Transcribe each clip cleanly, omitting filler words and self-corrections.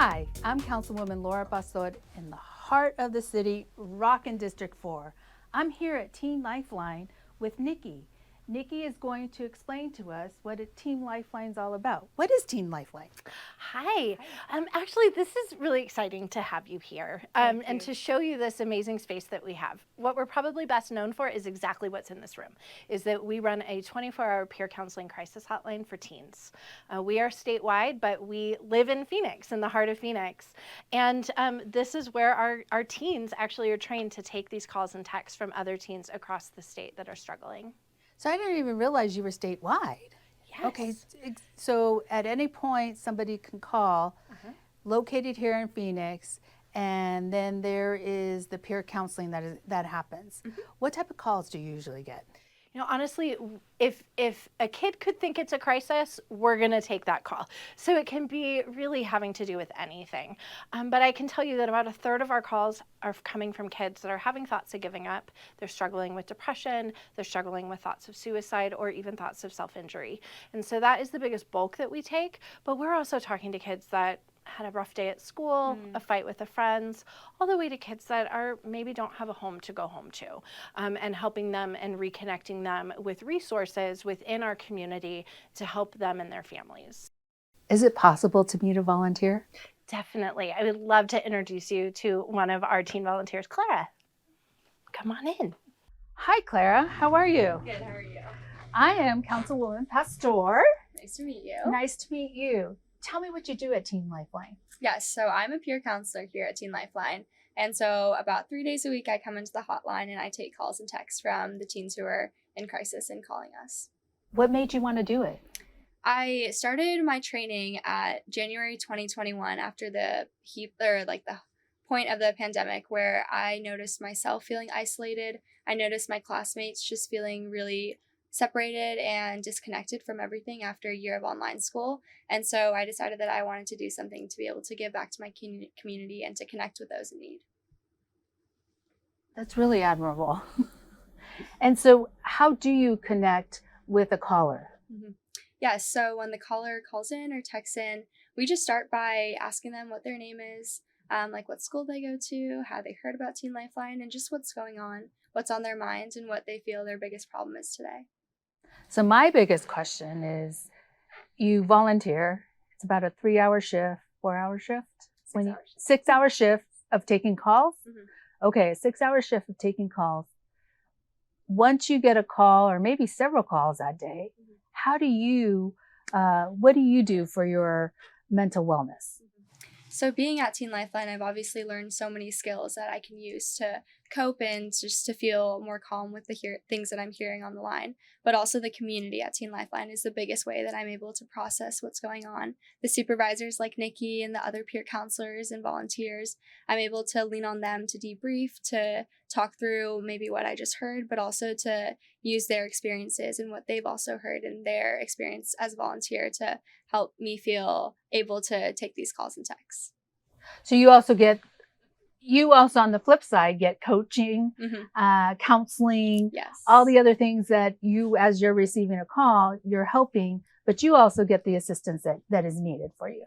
Hi, I'm Councilwoman Laura Pastor in the heart of the city, rockin' District 4. I'm here at Teen Lifeline with Nikki. Nikki is going to explain to us what a Teen Lifeline is all about. What is Teen Lifeline? Hi. Actually, this is really exciting to have you here and to show you this amazing space that we have. What we're probably best known for is exactly what's in this room, is that we run a 24-hour peer counseling crisis hotline for teens. We are statewide, but we live in Phoenix, in the heart of Phoenix. And this is where our teens actually are trained to take these calls and texts from other teens across the state that are struggling. So I didn't even realize you were statewide. Yes. Okay, so at any point somebody can call, located here in Phoenix, and then there is the peer counseling that happens. What type of calls do you usually get? You know, honestly, if a kid could think it's a crisis, we're going to take that call. So it can be really having to do with anything. But I can tell you that about a third of our calls are coming from kids that are having thoughts of giving up. They're struggling with depression. They're struggling with thoughts of suicide or even thoughts of self-injury. And so that is the biggest bulk that we take. But we're also talking to kids that had a rough day at school, a fight with the friends, all the way to kids that are maybe don't have a home to go home to, and helping them and reconnecting them with resources within our community to help them and their families. Is it possible to meet a volunteer? Definitely. I would love to introduce you to one of our teen volunteers, Claira. Come on in. Hi, Claira. How are you? Good, how are you? I am Councilwoman Pastor. Nice to meet you. Nice to meet you. Tell me what you do at Teen Lifeline. Yes, so I'm a peer counselor here at Teen Lifeline. And so about 3 days a week, I come into the hotline and I take calls and texts from the teens who are in crisis and calling us. What made you want to do it? I started my training at January 2021 after the point of the pandemic where I noticed myself feeling isolated. I noticed my classmates just feeling really separated and disconnected from everything after a year of online school. And so I decided that I wanted to do something to be able to give back to my community and to connect with those in need. That's really admirable. And so how do you connect with a caller? Yes, so when the caller calls in or texts in, we just start by asking them what their name is, like what school they go to, how they heard about Teen Lifeline, and just what's going on, what's on their minds, and what they feel their biggest problem is today. So my biggest question is, you volunteer. It's about a 3-hour shift, 4-hour shift? 6-hour shift of taking calls? Okay, a 6-hour shift of taking calls. Once you get a call or maybe several calls that day, how do you, what do you do for your mental wellness? So being at Teen Lifeline, I've obviously learned so many skills that I can use to cope and just to feel more calm with the things that I'm hearing on the line. But also the community at Teen Lifeline is the biggest way that I'm able to process what's going on. The supervisors like Nikki and the other peer counselors and volunteers, I'm able to lean on them to debrief, to talk through maybe what I just heard, but also to use their experiences and what they've also heard in their experience as a volunteer to help me feel able to take these calls and texts. So you also on the flip side get coaching, counseling, Yes. all the other things that you, as you're receiving a call, you're helping, but you also get the assistance that is needed for you.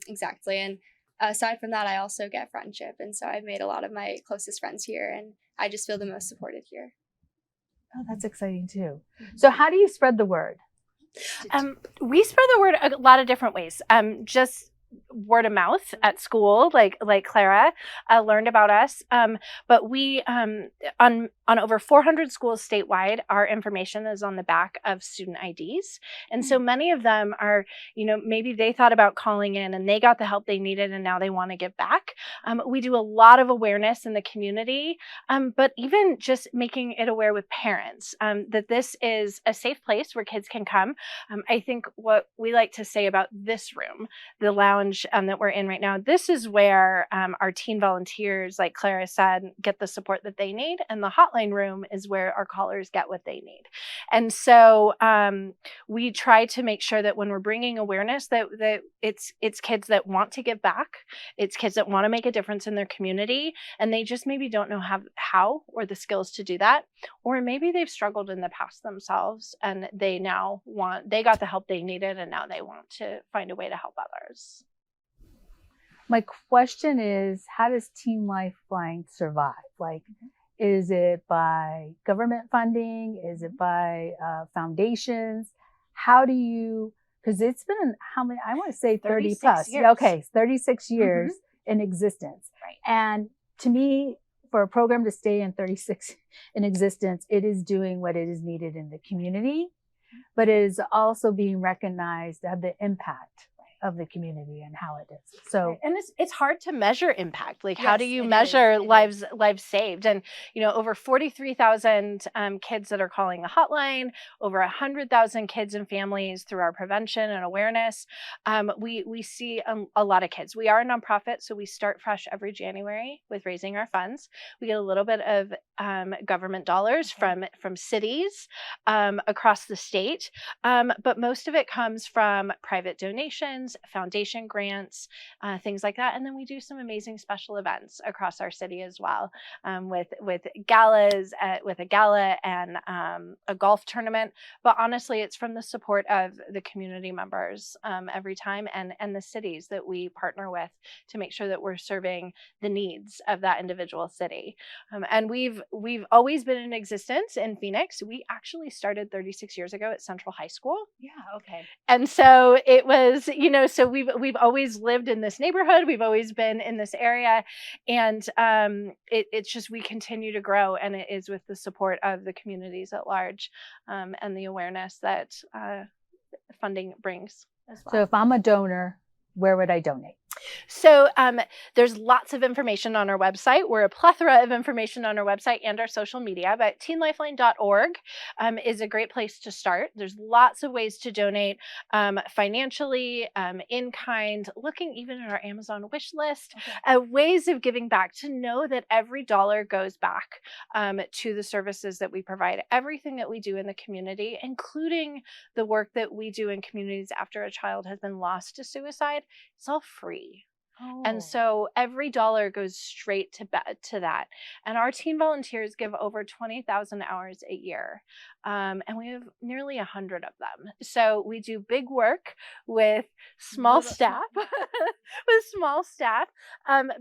Exactly. And aside from that, I also get friendship. And so I've made a lot of my closest friends here and I just feel the most supported here. Oh, that's exciting too. So how do you spread the word? We spread the word a lot of different ways. Just word of mouth at school, like Claira learned about us. But we, on over 400 schools statewide, our information is on the back of student IDs. And so many of them are, maybe they thought about calling in and they got the help they needed and now they want to give back. We do a lot of awareness in the community, but even just making it aware with parents that this is a safe place where kids can come. I think what we like to say about this room, the lounge that we're in right now, this is where our teen volunteers, like Claira said, get the support that they need. And the hotline room is where our callers get what they need. And so we try to make sure that when we're bringing awareness that it's kids that want to give back, it's kids that want to make a difference in their community, and they just maybe don't know how or the skills to do that. Or maybe they've struggled in the past themselves and they got the help they needed and now they want to find a way to help others. My question is, how does Teen Lifeline survive? Like, is it by government funding? Is it by foundations? How do you, because it's been how many, I want to say 30 plus. years. Yeah, okay, 36 years in existence. Right. And to me, for a program to stay in 36 in existence, it is doing what it is needed in the community, but it is also being recognized of the impact of the community and how it is. So, and it's hard to measure impact. Like, how Yes, do you it measure is. lives saved? And over 43,000 kids that are calling the hotline, over 100,000 kids and families through our prevention and awareness. We see a lot of kids. We are a nonprofit, so we start fresh every January with raising our funds. We get a little bit of government dollars from cities across the state, but most of it comes from private donations, foundation grants, things like that. And then we do some amazing special events across our city as well, with galas, with a gala and a golf tournament. But honestly, it's from the support of the community members every time, and the cities that we partner with to make sure that we're serving the needs of that individual city. And we've always been in existence in Phoenix. We actually started 36 years ago at Central High School. yeah, okay. And so it was, so we've always lived in this neighborhood. We've always been in this area, and it's just, we continue to grow, and it is with the support of the communities at large, and the awareness that funding brings as well. So if I'm a donor, where would I donate? So there's lots of information on our website. We're a plethora of information on our website and our social media, but teenlifeline.org is a great place to start. There's lots of ways to donate financially, in kind, looking even at our Amazon wish list, ways of giving back, to know that every dollar goes back to the services that we provide, everything that we do in the community, including the work that we do in communities after a child has been lost to suicide. It's all free. And so every dollar goes straight to that. And our teen volunteers give over 20,000 hours a year. And we have nearly 100 of them. So we do big work with small staff,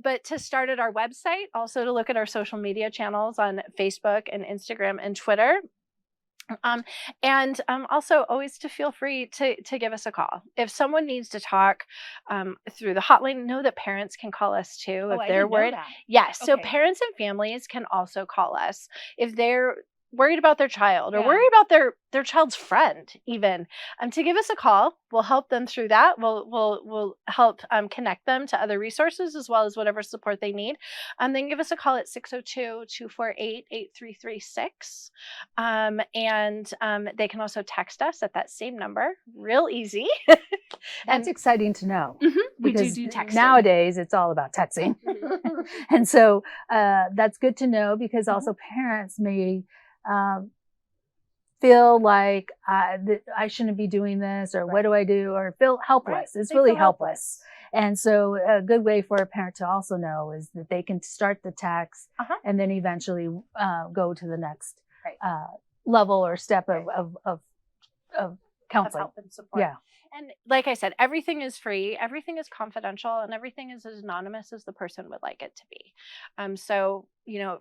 but to start at our website, also to look at our social media channels on Facebook and Instagram and Twitter. And also always to feel free to give us a call. If someone needs to talk through the hotline, know that parents can call us too if they're worried. Yes, so parents and families can also call us if they're worried about their child or worried about their child's friend even, to give us a call. We'll help them through that. We'll help connect them to other resources as well as whatever support they need. Then give us a call at 602-248-8336. And they can also text us at that same number. Real easy. That's exciting to know. We do texting. Nowadays, it's all about texting. And so that's good to know, because also parents may feel like I shouldn't be doing this, or what do I do, or feel helpless. It's really helpless. And so a good way for a parent to also know is that they can start the text and then eventually go to the next level or step of counseling. Help and support. Yeah. And like I said, everything is free, everything is confidential, and everything is as anonymous as the person would like it to be. So,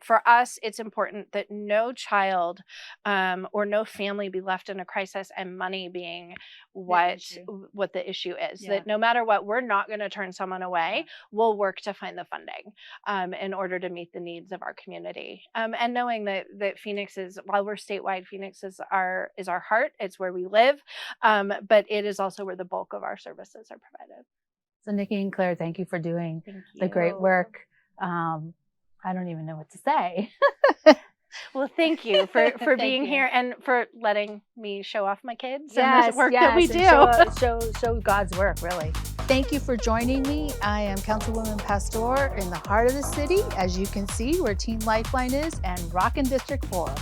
for us, it's important that no child or no family be left in a crisis, and money being what the issue is. That no matter what, we're not going to turn someone away. We'll work to find the funding in order to meet the needs of our community. And knowing that Phoenix is, while we're statewide, Phoenix is our heart. It's where we live, but it is also where the bulk of our services are provided. So Nikki and Claire, thank you for doing the great work. I don't even know what to say. Well, thank you for being here and for letting me show off my kids and the work that we do. Show God's work, really. Thank you for joining me. I am Councilwoman Pastor in the heart of the city. As you can see, where Teen Lifeline is, and Rockin' District 4.